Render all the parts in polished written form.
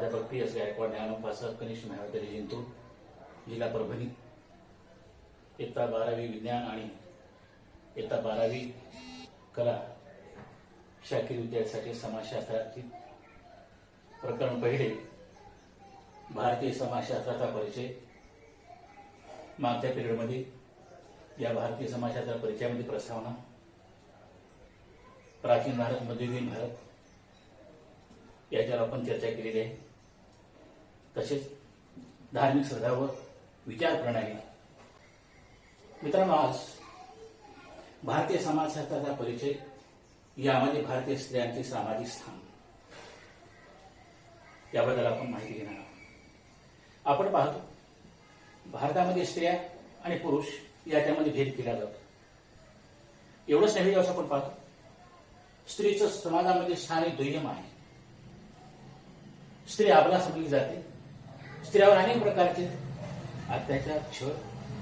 प्राध्यापक PS गायकवाड ज्ञानोपासक कनिष्ठ महाविद्यालय जिंतूर जिल्हा परभणी इयत्ता 12वी विज्ञान आणि इयत्ता 12वी कला शाखेय विद्यार्थ्यांसाठी समाजशास्त्रातील प्रकरण पहिले भारतीय समाजशास्त्राचा परिचय। मागच्या पिरियडमध्ये या भारतीय समाजशास्त्र परिचयामध्ये प्रस्तावना, प्राचीन भारत, मध्ययुगीन भारत याच्यावर आपण चर्चा केलेली आहे। तसेच धार्मिक श्रद्धा व विचार प्रणाली। मित्रांनो, आज भारतीय समाजशास्त्राचा परिचय यामध्ये भारतीय स्त्रियांचे सामाजिक स्थान याबद्दल आपण माहिती घेणार आहोत। आपण पाहतो भारतामध्ये स्त्रिया आणि पुरुष याच्यामध्ये भेद केला जातो। एवढंच नव्हे, असं आपण पाहतो स्त्रीचं समाजामध्ये स्थान हे दुय्यम आहे। स्त्री आपला समजली जाते। स्त्रियावर अनेक प्रकारचे अत्याचार, छळ,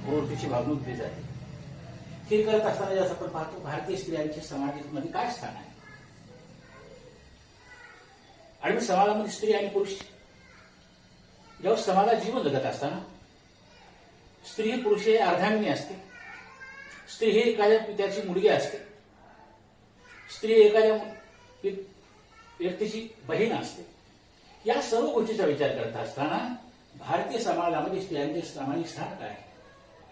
प्रवृत्तीची वागणूक दिली जाते। हे करत असताना जसं आपण पाहतो भारतीय स्त्रियांच्या समाजामध्ये काय स्थान आहे आणि समाजामध्ये स्त्री आणि पुरुष जेव्हा समाजात जीवन जगत असताना स्त्री ही पुरुष हे अर्धांगिनी असते। स्त्री ही एखाद्या पित्याची मुलगी असते। स्त्री एखाद्या व्यक्तीची बहीण असते। या सर्व गोष्टीचा विचार करत असताना भारतीय समाजामध्ये स्त्रियांचे सामाजिक स्थान काय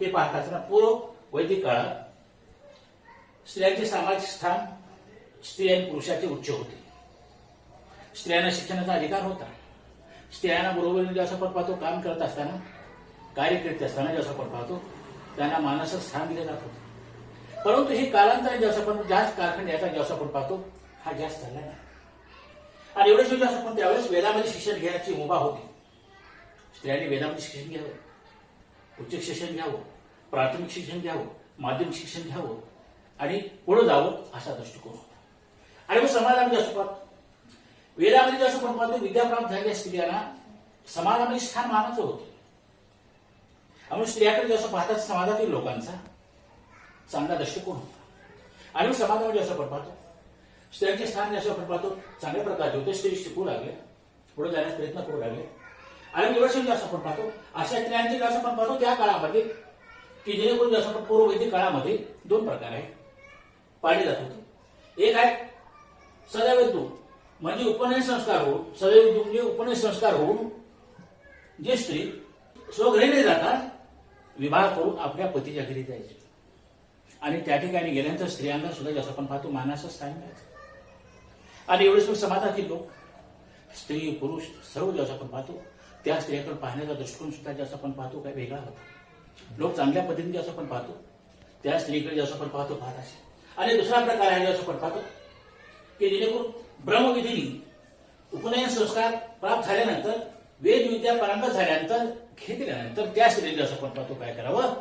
हे पाहत असताना पूर्व वैदिक काळात स्त्रियांचे सामाजिक स्थान स्त्री आणि पुरुषाचे उच्च होते। स्त्रियांना शिक्षणाचा अधिकार होता। स्त्रियांना बरोबर जसं आपण पाहतो काम करत असताना, कार्य करीत असताना जसं आपण पाहतो त्यांना मानाचं स्थान दिलं जात होतं। परंतु हे कालांतराने जसं आपण जास्त कारखान्याचा जसं आपण पाहतो हा जास्त झाला नाही। आणि एवढंच म्हणजे असं पण त्यावेळेस वेदामध्ये शिक्षण घेण्याची मुभा होती। स्त्रियांनी वेदामध्ये शिक्षण घ्यावं, उच्च शिक्षण घ्यावं, प्राथमिक शिक्षण घ्यावं, माध्यमिक शिक्षण घ्यावं आणि पुढे जावं असा दृष्टिकोन होता। आणि मग समाजामध्ये असं पाहतो वेदामध्ये जसं आपण पाहतो विद्या प्राप्त झालेल्या स्त्रियांना समाजामध्ये स्थान मानाचं होतं। आणि स्त्रियाकडे जसं पाहतात समाजातील लोकांचा चांगला दृष्टिकोन होता। आणि समाजामध्ये जसं आपण पाहतो स्त्रियांचे स्थान जसं आपण पाहतो चांगल्या प्रकारचे होते। स्त्री शिकू लागले, पुढे जाण्याचा प्रयत्न करू लागले। आणि दिवसेंदिवस जसं आपण पाहतो अशा स्त्रियांचे जसं आपण पाहतो त्या काळामध्ये की जेणेकरून जसं आपण पूर्व वैदिक काळामध्ये दोन प्रकार आहेत पाळले जात होते। एक आहे सदैवविद्यू म्हणजे उपनयन संस्कार होऊन, सदैवविद्यू म्हणजे उपनयन संस्कार होऊन जे स्त्री स्वघरी न जाता विवाह करून आपल्या पतीच्या घरी जायचे आणि त्या ठिकाणी गेल्यानंतर स्त्रियांना सुद्धा जसं आपण पाहतो मानाचं स्थान मिळायचं। आणि एवढेच समाजातील लोक स्त्री पुरुष सर्व जसं आपण पाहतो त्या स्त्रियाकडे पाहण्याचा दृष्टिकोन सुद्धा जसं आपण पाहतो काय वेगळा होता। लोक चांगल्या पद्धतीने जसं आपण पाहतो त्या स्त्रीकडे जसं आपण पाहतो पाहत असे। आणि दुसरा प्रकार आहे जसं आपण पाहतो की जेणेकरून ब्रह्मविधीने उपनयन संस्कार प्राप्त झाल्यानंतर वेदविद्या पारंगत झाल्यानंतर घेतल्यानंतर त्या स्त्रीने जसं आपण पाहतो काय करावं,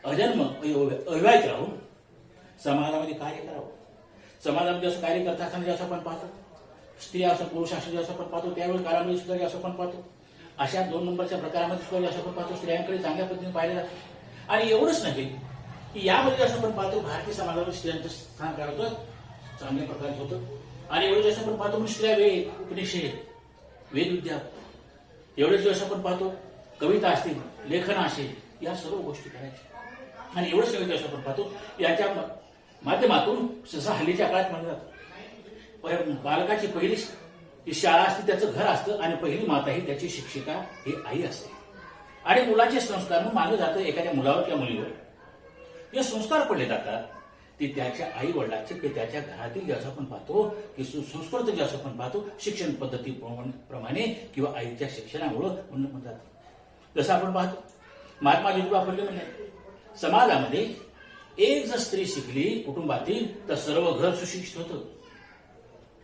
अजन्म अविवाहित राहून समाजामध्ये कार्य करावं। समाजामध्ये जसं कार्य करत असताना जसं आपण पाहतो स्त्री असं पुरुष असं जसं आपण पाहतो त्यावेळी काळामध्ये सुद्धा जसं आपण पाहतो अशा 2 नंबरच्या प्रकारामध्ये सुद्धा जसं आपण पाहतो स्त्रियांकडे चांगल्या पद्धतीने पाहिलं जातं। आणि एवढंच नाही की यामध्ये जसं आपण पाहतो भारतीय समाजावर स्त्रियांचं स्थान काय होतं चांगल्या प्रकारे होतं। आणि एवढं जसं आपण पाहतो स्त्रिया वेद, उपनिषद, वेदविद्या एवढेच जसं आपण पाहतो कविता असतील, लेखन असेल, या सर्व गोष्टी करायच्या। आणि एवढंच नव्हे जसं आपण पाहतो याच्या माध्यमातून सहसा हल्लीच्या काळात म्हणलं जातं बालकाची पहिली जी शाळा असते त्याचं घर असतं आणि पहिली माता ही त्याची शिक्षिका ही आई असते। आणि मुलाचे संस्कार म्हणून मानलं जातं एखाद्या मुलावर किंवा मुलीवर जे संस्कार पडले जातात ते त्याच्या आई वडिलांचे की त्याच्या घरातील जसं आपण पाहतो की सुसंस्कृत जसं आपण पाहतो शिक्षण पद्धतीप्रमाणे किंवा आईच्या शिक्षणामुळे म्हणलं जातं। जसं आपण पाहतो महात्मा ज्योतिबा फुले म्हणले समाजामध्ये एक जर स्त्री शिकली कुटुंबातील तर सर्व घर सुशिक्षित होतं।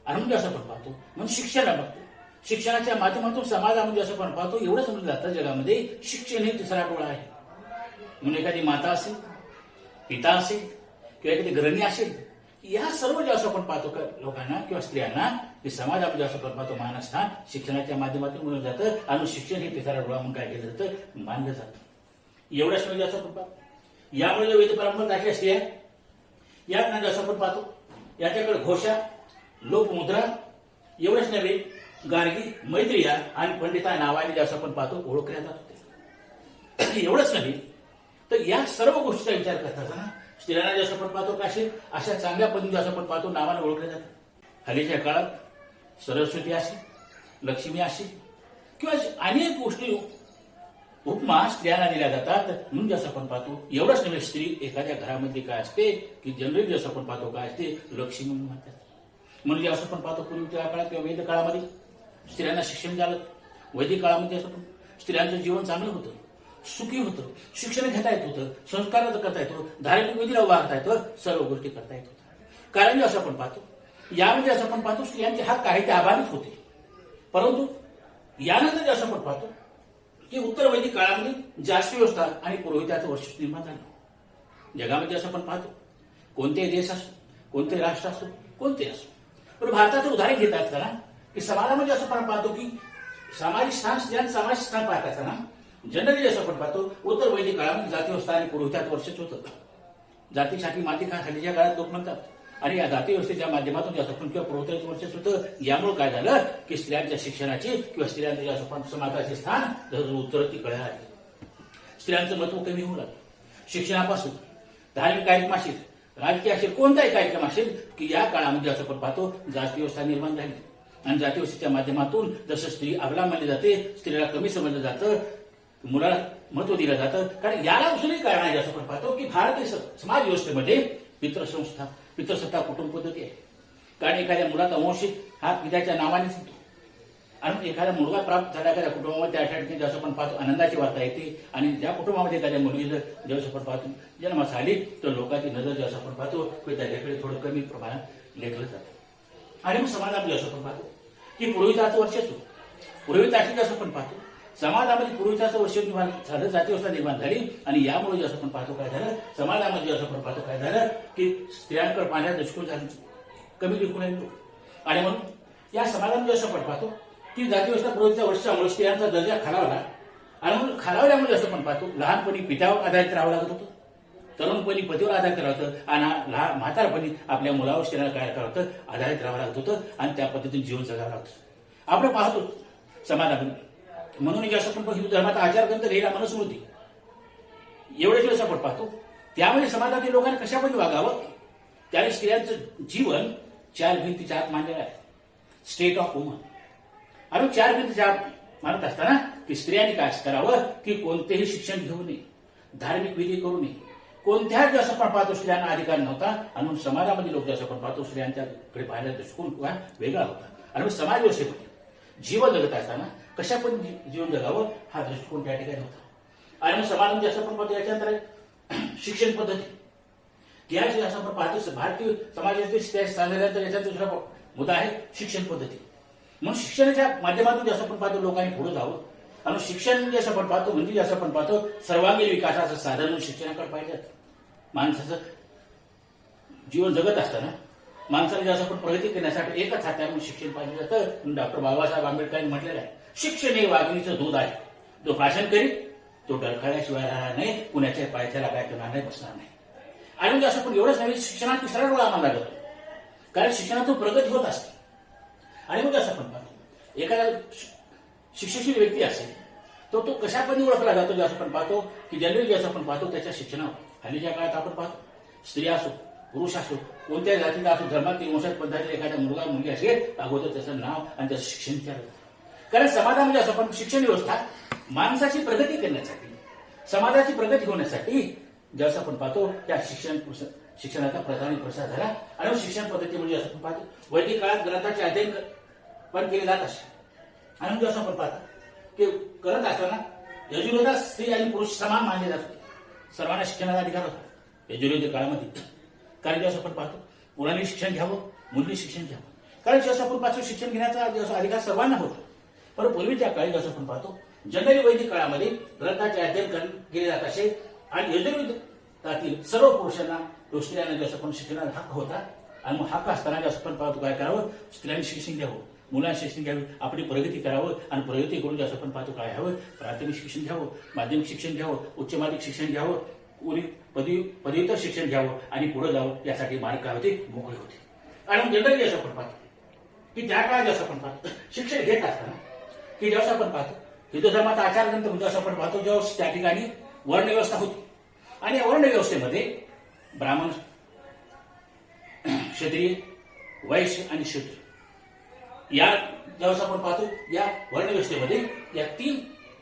आणि असं आपण पाहतो म्हणून शिक्षण बघतो शिक्षणाच्या माध्यमातून समाजामध्ये असं आपण पाहतो एवढंच म्हणलं जातं जगामध्ये शिक्षण हे तिसरा डोळा आहे। म्हणून एखादी माता असेल, पिता असेल किंवा एखादी गृहिणी असेल या सर्व जे असं आपण पाहतो लोकांना किंवा स्त्रियांना की समाजामध्ये असं आपण पाहतो मानस्थान शिक्षणाच्या माध्यमातून मिळून जातं आणि शिक्षण हे तिसरा डोळा म्हणून काय केलं जातं मानलं जातं। एवढंच म्हणजे असं आपण पाहतो यामुळे वेद परंपरा दाखल्या स्त्रिया या जसं आपण पाहतो याच्याकडे घोषा, लोकमुद्रा एवढंच नव्हे गार्गी, मैत्रिया आणि पंडिता नावाने जसं आपण पाहतो ओळखल्या जात होते. एवढंच नाही तर या सर्व गोष्टीचा विचार करत असताना स्त्रियांना जसं आपण पाहतो काशी अशा चांगल्या पद्धतीने जसं आपण पाहतो नावाने ओळखले जातात. हल्लीच्या काळात सरस्वती असेल, लक्ष्मी असेल किंवा अनेक गोष्टी उपमा स्त्रियांना दिल्या जातात. म्हणून जसं आपण पाहतो एवढंच नव्हे, स्त्री एखाद्या घरामध्ये काय असते की जनरली जसं आपण पाहतो काय असते लक्ष्मी म्हणून म्हणतात. म्हणजे असं आपण पाहतो पूर्वीच्या काळात किंवा वैदिक काळामध्ये स्त्रियांना शिक्षण झालं. वैदिक काळामध्ये असं पण स्त्रियांचं जीवन चांगलं होतं, सुखी होतं, शिक्षण घेता येत होतं, संस्कार करता येतो, धार्मिक विधीला वागता येतं, सर्व गोष्टी करता येत होत्या. कारण असं आपण पाहतो यामध्ये असं आपण पाहतो स्त्रियांचे हक्क आहे ते अबाधित होते. परंतु यानंतर असं आपण पाहतो की उत्तर वैदिक काळामध्ये जास्त व्यवस्था आणि पुरोहिताचं वर्चस्व निर्माण झालं. जगामध्ये असं आपण पाहतो कोणतेही देश असो, कोणते राष्ट्र असो, कोणते असो, पण भारताचं उदाहरण घेत असताना की समाजामध्ये असं आपण पाहतो की सामाजिक स्थान स्त्रियांचं सामाजिक स्थान पाहत असताना जनरली असं आपण पाहतो उत्तर वैदिक काळामध्ये जाती व्यवस्था आणि पुरोहिताचं वर्चस्व होतं. जातीसाठी माती खा हल्लीच्या काळात लोक म्हणतात आणि या जाती व्यवस्थेच्या माध्यमातून जे असं किंवा पुरोहिताचं वर्चस्व होतं. यामुळे काय झालं की स्त्रियांच्या शिक्षणाची किंवा स्त्रियांचे जे असं समाजाचे स्थान जसं उत्तरोत्तर आले. स्त्रियांचं महत्व कमी होऊ लागलं. शिक्षणापासून धार्मिक कार्यक्रम असेल, राजकीय असेल, कोणताही कार्यक्रम असेल की या काळामध्ये असं आपण पाहतो जाती व्यवस्था निर्माण झाली आणि जाती व्यवस्थेच्या माध्यमातून जसं स्त्री अबला मानली जाते, स्त्रीला कमी समजलं जातं, मुलाला महत्व दिलं जातं. कारण याला दुसरी कारण आहे असं आपण पाहतो की भारतीय समाज व्यवस्थेमध्ये पितृसत्ता कुटुंब पद्धती आहे. कारण एखाद्या मुलाचा वंश हा पित्याच्या नावानेच होतो आणि एखादा मुलगा प्राप्त झाला एखाद्या कुटुंबामध्ये त्या ठिकाणी जसं आपण पाहतो आनंदाची वार्ता येते. आणि ज्या कुटुंबामध्ये एखाद्या मुलगीचं जसं आपण पाहतो जन्मास आली तर लोकांची नजर जसं आपण पाहतो की त्याच्याकडे थोडं कमी प्रमाणात लेखलं जातं. आणि मग समाजामध्ये असं आपण पाहतो की पुरोहिताचं वर्चस्व, पुरोहिताची जसं आपण पाहतो समाजामध्ये पुरुषाचं वर्ष निर्माण झालं, जातीव्यवस्था निर्माण झाली आणि यामुळे जसं आपण पाहतो काय झालं समाजामध्ये जसं आपण पाहतो काय झालं की स्त्रियांकडे पाहण्यात दृष्टिकोन झालं, कमी दृष्टिकोन आहे. आणि म्हणून या समाजामध्ये जसं आपण पाहतो की जातीव्यवस्था पुरोहिताच्या वर्षामुळे स्त्रियांचा दर्जा खालावला आणि म्हणून खालावल्यामुळे जसं आपण पाहतो लहानपणी पित्यावर आधारित राहावं लागत होतं, तरुणपणी पतीवर आधारित करावं होतं आणि लहान म्हातारपणी आपल्या मुलावर स्त्रियांना काय करावं होतं आधारित राहावं लागत होतं आणि त्या पद्धतीने जीवन जगावं लागत होतं. आपण पाहतो समाजामध्ये म्हणून जसं आपण हिंदू धर्माचा आचारग्रंथ लिहिला मनुस्मृती एवढेच वेळेस आपण पाहतो. त्यामुळे समाजातील लोकांनी कशामध्ये वागावं त्यावेळी स्त्रियांचं जीवन 4 भिंतीच्या आत मांडलेलं आहे, स्टेट ऑफ वुमन. आणि 4 भिंतीच्या आत मानत असताना की स्त्रियांनी काय करावं की कोणतेही शिक्षण घेऊ नये, धार्मिक विधी करू नये, कोणत्याही जसं आपण पाहतो स्त्रियांना अधिकार नव्हता. आणि समाजामध्ये लोक जसं आपण पाहतो स्त्रियांच्याकडे पाहायला दृष्टिकोन वेगळा होता. आणि समाज व्यवस्थेमध्ये जीवन जगत असताना कशा पण जीवन जगावं हा दृष्टिकोन त्या ठिकाणी होता. आणि मग समाजामध्ये असं आपण पाहतो याच्यानंतर शिक्षण पद्धती या असं आपण पाहतो भारतीय समाजातील तर याचा दुसरा मुद्दा आहे शिक्षण पद्धती. म्हणून शिक्षणाच्या माध्यमातून जसं आपण पाहतो लोकांनी पुढे जावं आणि शिक्षण जसं आपण पाहतो म्हणजे जसं आपण पाहतो सर्वांगीण विकासाचं साधन म्हणून शिक्षणाकडे पाहिजे. माणसाचं जीवन जगत असताना माणसाला जसं आपण प्रगती करण्यासाठी एकच हाताने शिक्षण पाहिजे जातं. डॉक्टर बाबासाहेब आंबेडकरांनी म्हटलेलं आहे शिक्षण हे वाघिणीचं दूध आहे, जो भाषण करीत तो डरखळल्याशिवाय राहणार नाही, कुणाच्या पायथ्याला काय करणार नाही, बसणार नाही. आणि म्हणजे असं पण एवढंच नाही शिक्षणात तिसरा डोळा मानला जातो कारण शिक्षणातून प्रगती होत असते. आणि मग असं पण पाहतो एखादा शिक्षित व्यक्ती असेल तो कशा पण ओळखला जातो जसं आपण पाहतो की जनरली जसं आपण पाहतो त्याच्या शिक्षणावर हल्लीच्या काळात आपण पाहतो स्त्री असो पुरुष असो कोणत्याही जातीचा असो धर्मातील वंशात पद्धतीने एखादा मुलगा मुलगी असेल अगोदर त्याचं नाव आणि त्याचं शिक्षण विचारलं जातं. कारण समाजामध्ये असं पण शिक्षण व्यवस्था माणसाची प्रगती करण्यासाठी समाजाची प्रगती होण्यासाठी जसं आपण पाहतो त्या शिक्षणाचा प्रधान प्रसार झाला. आणि शिक्षण पद्धती म्हणजे असं आपण पाहतो वैदिक काळात ग्रंथाचे अध्ययन पण केले जात असे. आणि म्हणजे असं आपण पाहतो की करत असताना यजुर्वेदात स्त्री आणि पुरुष समान मानले जात होते, सर्वांना शिक्षणाचा अधिकार होता यजुर्वेद काळामध्ये. कारण जसं आपण पाहतो मुलांनी शिक्षण घ्यावं, मुलींनी शिक्षण घ्यावं. कारण जसं आपण पाहतो शिक्षण घेण्याचा जसं अधिकार सर्वांना होतो. पण पूर्वीच्या काळी जसं आपण पाहतो जनरली वैदिक काळामध्ये ग्रंथाचे अध्ययन केले जात असे आणि यजुर्वेदातील सर्व पुरुषांना स्त्रियांना जसं पण शिक्षणाचा हक्क होता. आणि मग हक्क असताना जसं पण पाहतो काय करावं स्त्रियांनी शिक्षण घ्यावं, मुलांनी शिक्षण घ्यावं, आपली प्रगती करावं आणि प्रगती करून जसं आपण पाहतो काय हवं प्राथमिक शिक्षण घ्यावं, माध्यमिक शिक्षण घ्यावं, उच्च माध्यमिक शिक्षण घ्यावं, पदव्युत्तर शिक्षण घ्यावं आणि पुढे जावं यासाठी मार्ग काय होते मोकळे होते. आणि जनरली असं आपण पाहतो की त्या काळात जसं आपण पाहतो शिक्षण घेत असताना की जसं आपण पाहतो हिंदू धर्माचा आचारग्रंथ म्हणजे असं आपण पाहतो जेव्हा त्या ठिकाणी वर्णव्यवस्था होती आणि या वर्णव्यवस्थेमध्ये ब्राह्मण, क्षत्रिय, वैश्य आणि शूद्र या जेव्हा आपण पाहतो या वर्णव्यवस्थेमध्ये या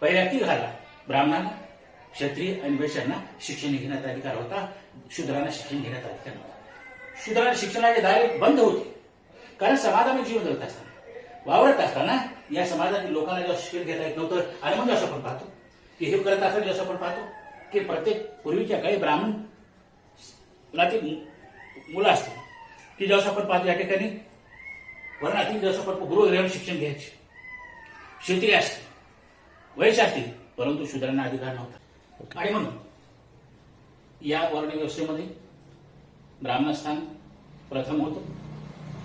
पहिल्या तीन घाला ब्राह्मणांना, क्षत्रिय आणि वैश्यांना शिक्षण घेण्याचा अधिकार होता, शूद्रांना शिक्षण घेण्याचा अधिकार नव्हता. शूद्रांना शिक्षणाचे दारे बंद होते कारण समाजामध्ये जीवन जगत असताना वावरत असताना या समाजातील लोकांना जेव्हा शिक्षण घेता येत नव्हतं. आणि मग असं आपण पाहतो की हे करत असताना जसं आपण पाहतो की प्रत्येक पूर्वीच्या काही ब्राह्मण मुलं असतील की जेव्हा आपण पाहतो या ठिकाणी वर्णातील जसं आपण गृहग्रहण शिक्षण घ्यायचे, क्षत्रिय असतील, वैश्य असतील, परंतु शूद्रांना अधिकार नव्हता. आणि म्हणून या वर्णव्यवस्थेमध्ये ब्राह्मण स्थान प्रथम होतं.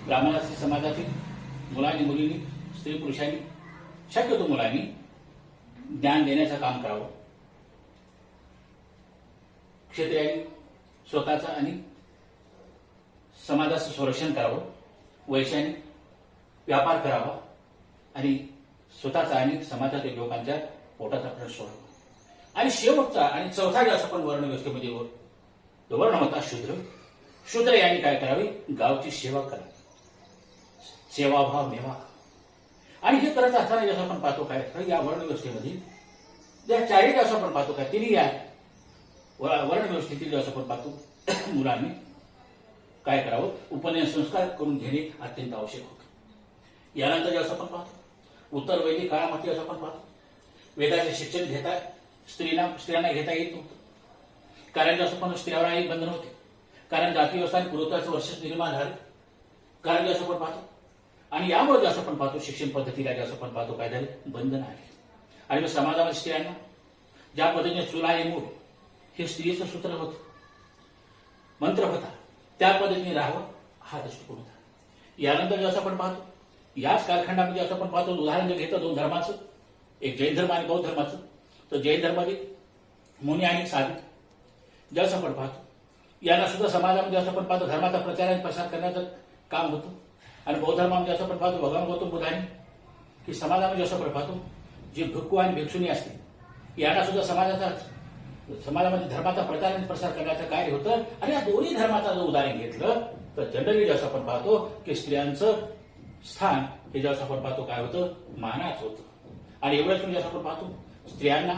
ब्राह्मणाच्या समाजातील मुलांनी, मुलींनी, स्त्री पुरुषांनी, शक्यतो मुलांनी ज्ञान देण्याचं काम करावं. क्षत्रियांनी स्वतःचं आणि समाजाचं संरक्षण करावं. वैश्यांनी व्यापार करावा आणि स्वतःचा आणि समाजातील लोकांच्या पोटाचा प्रश्न सोडावा. आणि शेवटचा आणि चौथा जो आपण वर्णव्यवस्थेमध्ये वर्ण होता शूद्र. शूद्र यांनी काय करावे? गावची सेवा करावी. सेवाभाव मेवा. आणि हे करत असताना जसं आपण पाहतो काय या वर्णव्यवस्थेमध्ये या चारही जसं आपण पाहतो काय तिन्ही या वर्णव्यवस्थेतील जसं आपण पाहतो मुलांनी काय करावं? उपनयन संस्कार करून घेणे अत्यंत आवश्यक होतं. यानंतर जसं आपण पाहतो उत्तर वैदिक काळामध्ये जसं आपण पाहतो वेदाचे शिक्षण घेता स्त्रियांना घेता येत नव्हतं. कारण जसं पण स्त्रियांनाही बंधन होते. कारण जाती व्यवस्था आणि पुरोत्वाचं वर्ष निर्माण झालं. कारण जसं आपण पाहतो आणि यामुळे जसं आपण पाहतो शिक्षण पद्धतीला जसं आपण पाहतो काय झालं? बंधन आहे. आणि मग समाजामध्ये स्त्रियांना ज्या पद्धतीने चूल आणि मूल हे स्त्रीचं सूत्र होतं, मंत्र होता, त्या पद्धतीने राहावं हा दृष्टिकोन होता. यानंतर जसं आपण पाहतो याच कालखंडामध्ये असं आपण पाहतो उदाहरण जर घेतो दोन धर्माचं, एक जैन धर्म आणि बौद्ध धर्माचं, तर जैन धर्मामध्ये मुनी आणि साधू जसं आपण पाहतो यांना सुद्धा समाजामध्ये असं आपण पाहतो धर्माचा प्रचार आणि प्रसार करण्याचं काम होतं. आणि बौद्ध धर्मामध्ये असं आपण पाहतो भगवान गौतम बुद्धांनी की समाजामध्ये असं आपण पाहतो जे भिक्खू आणि भिक्षुणी असतील यांना सुद्धा समाजामध्ये धर्माचा प्रचार आणि प्रसार करण्याचं कार्य होतं. आणि या दोन्ही धर्माचं जर उदाहरण घेतलं तर जनरली जसं आपण पाहतो की स्त्रियांचं स्थान हे जसं आपण पाहतो काय होतं? मानाच होतं. आणि एवढंच म्हणजे जसं आपण पाहतो स्त्रियांना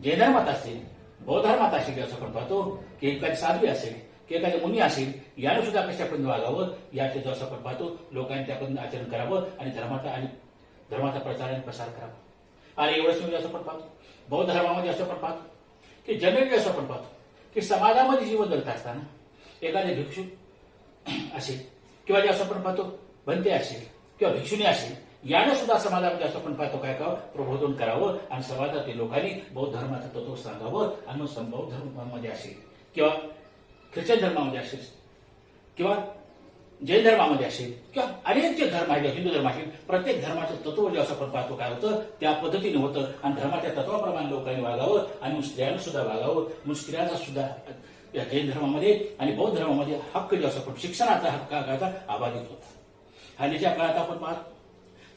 जैन धर्मात असेल, बौद्ध धर्मात असेल जसं आपण पाहतो की एखादी साध्वी असेल की एखादी मुनी असेल यानं सुद्धा कशा पद्धतीने वागावं याचे जसं आपण पाहतो लोकांनी त्या पद्धतीने आचरण करावं आणि धर्माचा प्रचार आणि प्रसार करावा. आणि एवढंच म्हणजे असं आपण पाहतो बौद्ध धर्मामध्ये असं आपण पाहतो की जनरली असं आपण पाहतो की समाजामध्ये जीवन जगत असताना एखादे भिक्षू असेल किंवा जे असं आपण पाहतो भंते असेल किंवा भिक्षुणी असेल यानं सुद्धा समाजामध्ये असं आपण पाहतो काय करावं? प्रबोधन करावं आणि समाजातील लोकांनी बौद्ध धर्माचं तत्व सांगावं. आणि मग बौद्ध धर्मामध्ये असेल किंवा ख्रिश्चन धर्मामध्ये असेल किंवा जैन धर्मामध्ये असेल किंवा अनेक जे धर्म आहेत हिंदू धर्म असेल प्रत्येक धर्माचं तत्व जे असं आपण पाहतो काय होतं? त्या पद्धतीने होतं. आणि धर्माच्या तत्वाप्रमाणे लोकांनी वागावं आणि मग स्त्रियांना सुद्धा वागावं. मग स्त्रियांचा सुद्धा या जैन धर्मामध्ये आणि बौद्ध धर्मामध्ये हक्क जे असं आपण शिक्षणाचा हक्क अबाधित होता. हल्लीच्या काळात आपण पाहतो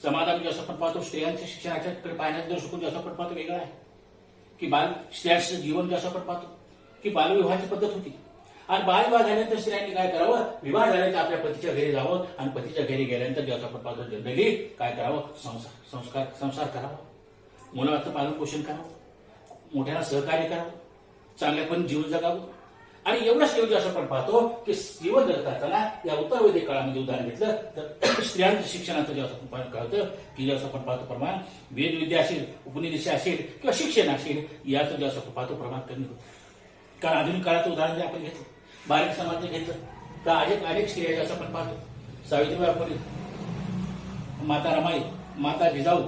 समाजामध्ये जसं आपण पाहतो स्त्रियांच्या शिक्षणाच्याकडे पाहण्याचा दृष्टिकोन जसं आपण पाहतो वेगळा आहे की स्त्रियांचं जीवन जसं आपण पाहतो की बालविवाहाची पद्धत होती. आणि बालविवाह झाल्यानंतर स्त्रियांनी काय करावं? विवाह झाल्यानंतर आपल्या पतीच्या घरी जावं आणि पतीच्या घरी गेल्यानंतर जसं आपण पाहतो जनरली काय करावं? संसार करावा, मुलाचं पालन पोषण करावं, मोठ्याला सहकार्य करावं, चांगल्या पण जीवन जगावं. आणि एवढंच एवढं असं आपण पाहतो की जीवन जगत असताना या उत्तर वैदिक काळामध्ये उदाहरण घेतलं तर स्त्रियांच्या शिक्षणाचं जे असं आपण कळतं की जसं आपण पाहतो प्रमाण वेदविद्या असेल, उपनिषद असेल किंवा शिक्षण असेल याचं जे असं आपण पाहतो प्रमाण कमी होतं. कारण आधुनिक काळाचं उदाहरण जे आपण घेतलं बालिक समाज घेतलं तर अनेक स्त्रिया जसं आपण पाहतो सावित्रीबाई फुले, माता रमाई, माता जिजाऊ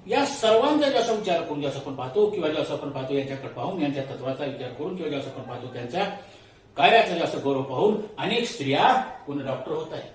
या सर्वांचा जसा विचार करून जसं आपण पाहतो किंवा जसं आपण पाहतो यांच्याकडे पाहून यांच्या तत्वाचा विचार करून किंवा जसं आपण पाहतो त्यांच्या कार्याचा जास्त गौरव पाहून अनेक स्त्रिया कोणी डॉक्टर होत आहे,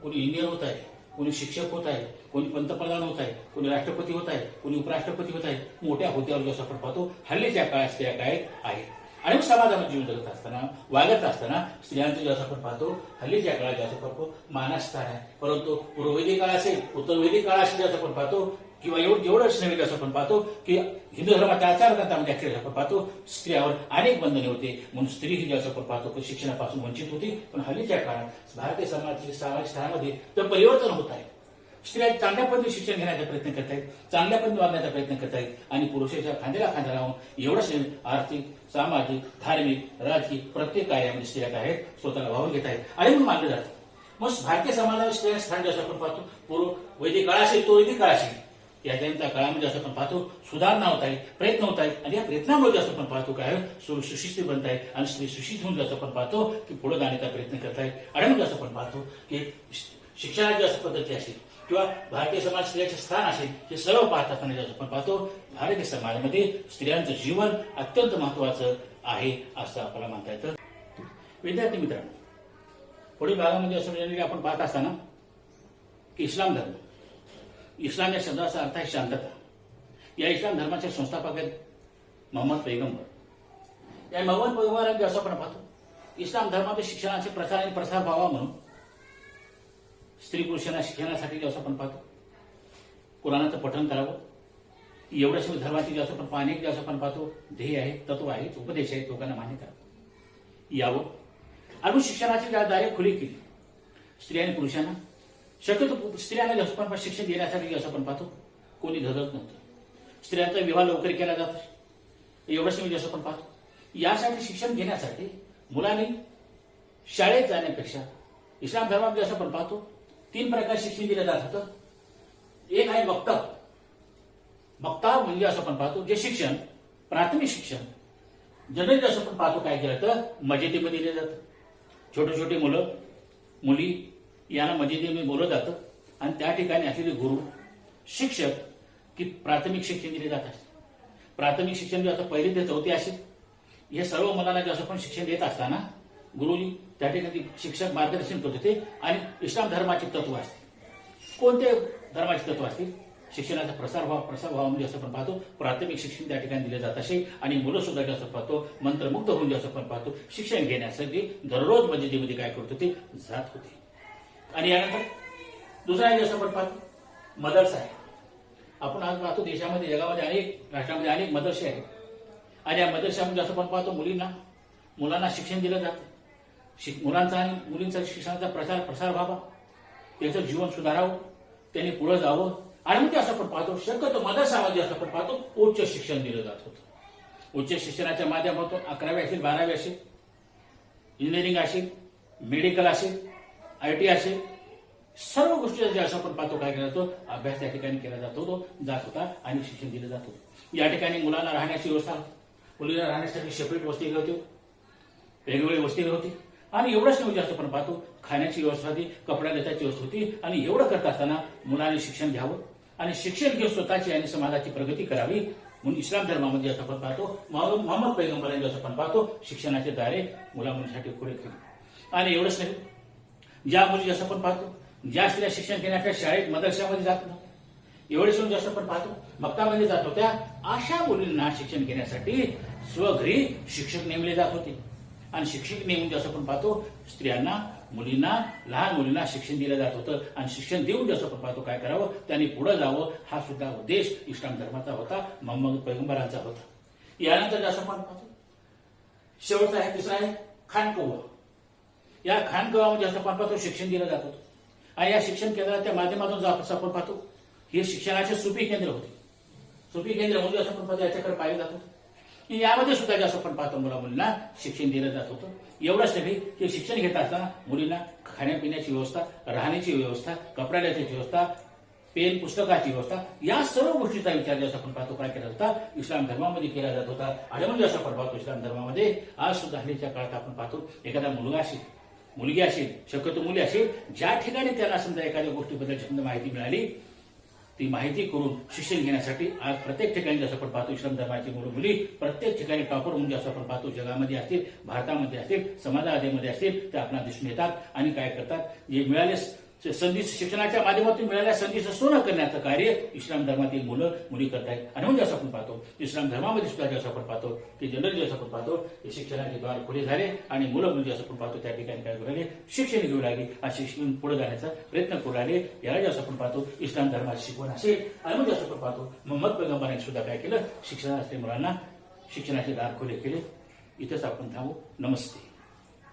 कोणी इंजिनियर होत आहे, कोणी शिक्षक होत आहे, कोणी पंतप्रधान होत आहे, कोणी राष्ट्रपती होत आहे, कोणी उपराष्ट्रपती होत आहे, मोठ्या होद्यावर जसं आपण पाहतो हल्लीच्या काळात स्त्रिया काय आहेत. आणि मग समाजामध्ये जीवन जगत असताना वागत असताना स्त्रियांचं जे असं आपण पाहतो हल्लीच्या काळात जे असं पाहतो मानसस्थान आहे. परंतु पूर्ववैदिक काळ असेल उत्तरवैदिक काळ असेल असं आपण पाहतो किंवा जेवढंच नवीन असं आपण पाहतो की हिंदू धर्माच्या आचारग्रंथामध्ये ऍक्च्युअली आपण पाहतो स्त्रियावर अनेक बंधने होते म्हणून स्त्री ही जे असं आपण पाहतो की शिक्षणापासून वंचित होती. पण हल्लीच्या काळात भारतीय समाजाच्या सामाजिक स्थानामध्ये तर परिवर्तन होत आहे. स्त्रिया चांगल्या पद्धतीने शिक्षण घेण्याचा प्रयत्न करत आहेत, चांगल्या पद्धतीने वागण्याचा प्रयत्न करत आहेत आणि पुरुषाच्या खांद्याला खांदा लावून एवढंच नाही आर्थिक सामाजिक धार्मिक राजकीय प्रत्येक कार्यामध्ये स्त्रिया काय आहेत स्वतःला वाहून घेत आहेत आणि म्हणून मानलं जातं. मग भारतीय समाजाला स्त्रिया स्थान जसं आपण पाहतो पूर्व वैदिक काळ असेल तो वैदिक काळ असेल या त्यांच्या काळामध्ये असं आपण पाहतो सुधारणा होत आहे, प्रयत्न होत आहेत आणि या प्रयत्नामुळे जसं आपण पाहतो काय सुशिक्षित बनत आहे आणि स्त्री सुशिक्षित होऊन जसं आपण पाहतो की पुढे जाण्याचा प्रयत्न करत आहे. आणि मग जसं आपण पाहतो की शिक्षणाची असं पद्धती असेल किंवा भारतीय समाज स्त्रियांचे स्थान असेल हे सर्व पाहत असताना जसं आपण पाहतो भारतीय समाजामध्ये स्त्रियांचं जीवन अत्यंत महत्वाचं आहे असं आपल्याला म्हणता येतं. विद्यार्थी मित्रांनो पुढील भागामध्ये असं आपण पाहत असताना की इस्लाम धर्म, इस्लाम या शब्दाचा अर्थ आहे शांतता. या इस्लाम धर्माचे संस्थापक आहेत मोहम्मद पैगंबर. या मोहम्मद पैगंबरांचे असं आपण पाहतो इस्लाम धर्मामध्ये शिक्षणाचे प्रचार आणि प्रसार व्हावा म्हणून स्त्री पुरुषांना शिक्षणासाठी जसं आपण पाहतो कुराणाचं पठण करावं एवढ्याच धर्माची जसं आपण पाहणे जसं आपण पाहतो ध्येय आहे, तत्व आहे, उपदेश आहे, लोकांना मान्यता यावं आणि शिक्षणाची दारे खुली केली स्त्रिया आणि पुरुषांना. शक्यतो स्त्रियांना जसं आपण शिक्षण देण्यासाठी जसं आपण पाहतो कोणी धगत नव्हतं. स्त्रियांचा विवाह लवकर केला जातो एवढंच मी जसं आपण पाहतो. यासाठी शिक्षण घेण्यासाठी मुलांनी शाळेत जाण्यापेक्षा इस्लाम धर्मामध्ये जसं आपण पाहतो 3 प्रकार शिक्षण दिलं जात होतं. एक आहे मक्तब. मक्तब म्हणजे असं आपण पाहतो जे शिक्षण प्राथमिक शिक्षण जनरली जसं आपण पाहतो काय केलं तर मस्जिदीमध्ये दिलं जातं. छोटे छोटे मुलं मुली यांना मस्जिदीमध्ये बोललं जातं आणि त्या ठिकाणी असलेले गुरु शिक्षक की प्राथमिक शिक्षण दिले जातात. प्राथमिक शिक्षण जे आता 1ली ते 4थी असेल हे सर्व मुलांना जसं पण शिक्षण देत असताना गुरुजी त्या ठिकाणी शिक्षक मार्गदर्शन करत होते आणि इस्लाम धर्माचे तत्व असते. कोणते धर्माचे तत्व असतील शिक्षणाचा प्रसार व्हावा म्हणजे असं आपण पाहतो प्राथमिक शिक्षण त्या ठिकाणी दिले जात असे आणि मुलं सुद्धा जसं पाहतो मंत्रमुक्त होऊन जसं आपण पाहतो शिक्षण घेण्यासाठी दररोज मस्जिदीमध्ये काय करत होते जात होते. आणि यानंतर दुसरा जसं आपण पाहतो मदरसा आहे. आपण आज पाहतो देशामध्ये जगामध्ये अनेक राष्ट्रांमध्ये अनेक मदरसे आहेत आणि या मदरशामध्ये जसं आपण पाहतो मुलांना शिक्षण दिलं जातं. मुलांचा आणि मुलींचा शिक्षणाचा प्रसार व्हावा त्याचं जीवन सुधारावं त्यांनी पुढे जावं आणि मग ते असं आपण पाहतो शक्यतो मदरसामध्ये असं आपण पाहतो उच्च शिक्षण दिलं जात होतं. उच्च शिक्षणाच्या माध्यमातून 11वी असेल 12वी असेल इंजिनिअरिंग असेल मेडिकल असेल IT असेल सर्व गोष्टी जे असं आपण पाहतो काय केला जातो अभ्यास त्या ठिकाणी केला जात होता आणि शिक्षण दिलं जात होतं. या ठिकाणी मुलांना राहण्याची व्यवस्था मुलींना राहण्यासाठी सेपरेट वसतिगृह होती वेगवेगळी वसतिगृह होती आणि एवढंच नाही जास्त आपण पाहतो खाण्याची व्यवस्था होती कपडा देण्याची व्यवस्था होती. आणि एवढं करत असताना मुलांनी शिक्षण घ्यावं आणि शिक्षण घेऊन स्वतःची आणि समाजाची प्रगती करावी म्हणून इस्लाम धर्मामध्ये असं आपण पाहतो मोहम्मद पैगंबरांनी जसं आपण पाहतो शिक्षणाचे दारे मुलामुलींसाठी खुले केले. आणि एवढंच नाही ज्या मुली जसं आपण पाहतो ज्या स्त्रिया शिक्षण घेण्याच्या शाळेत मदरशामध्ये जात नव्हत्या एवढे शिवून जसं आपण पाहतो मक्तामध्ये जात होत्या अशा मुलींना शिक्षण घेण्यासाठी स्वघरी शिक्षक नेमले जात होते आणि शिक्षक नेमून जसं आपण पाहतो स्त्रियांना मुलींना लहान मुलींना शिक्षण दिलं जात होतं आणि शिक्षण देऊन जसं आपण पाहतो काय करावं त्यांनी पुढे जावं हा सुद्धा उद्देश इस्लाम धर्माचा होता मोहम्मद पैगंबरांचा होता. यानंतर जसं आपण पाहतो शेवटचा आहे तिसरा आहे खानकोवा. या खानकोवामध्ये जसं आपण पाहतो शिक्षण दिलं जात होतं आणि या शिक्षण केंद्राच्या माध्यमातून जसं आपण पाहतो हे शिक्षणाचे सुपी केंद्र होते. सुपी केंद्र म्हणजे असं आपण पाहतो याच्याकडे पाहिलं जात होतं. यामध्ये सुद्धा जसं आपण पाहतो मुलींना शिक्षण दिलं जात होतं. एवढंच नाही की शिक्षण घेत असताना मुलींना खाण्यापिण्याची व्यवस्था राहण्याची व्यवस्था कपडा द्यायची व्यवस्था पेन पुस्तकाची व्यवस्था या सर्व गोष्टीचा विचार जसं आपण पाहतो काय केला होता इस्लाम धर्मामध्ये केला जात होता. आणि म्हणजे असं आपण पाहतो इस्लाम धर्मामध्ये आज सुद्धा हल्लीच्या काळात आपण पाहतो एखादा मुलगा असेल मुलगी असेल शक्यतो मुली असेल ज्या ठिकाणी त्यांना समजा एखाद्या गोष्टीबद्दल माहिती मिळाली ती माहिती करून शिक्षण घेण्यासाठी आज प्रत्येक ठिकाणी जसं आपण पाहतो इस्लाम धर्माची मुलं मुली प्रत्येक ठिकाणी टॉपर म्हणजे असं आपण पाहतो जगामध्ये असतील भारतामध्ये असतील समाजामध्ये असतील ते आपल्याला दिसून येतात आणि काय करतात जे मिळाले संधी शिक्षणाच्या माध्यमातून मिळालेल्या संधीचं सोनं करण्याचं कार्य इस्लाम धर्मातील मुलं मुली करत आहेत. आणि म्हणजे असं आपण पाहतो इस्लाम धर्मामध्ये सुद्धा जसं आपण पाहतो की जनरली जसं आपण पाहतो की शिक्षणाचे द्वार खुले झाले आणि मुलं मुली जसं आपण पाहतो त्या ठिकाणी काय करू लागले, शिक्षण घेऊ लागले आणि शिक्षण पुढे जाण्याचा प्रयत्न करू लागले. याला जसं आपण पाहतो इस्लाम धर्माची शिकवण असेल. आणि म्हणजे असं आपण पाहतो मोहम्मद पैगंबरांनी सुद्धा काय केलं, शिक्षण असलेल्या मुलांना शिक्षणाचे दार खुले केले. इथंच आपण थांबू. नमस्ते.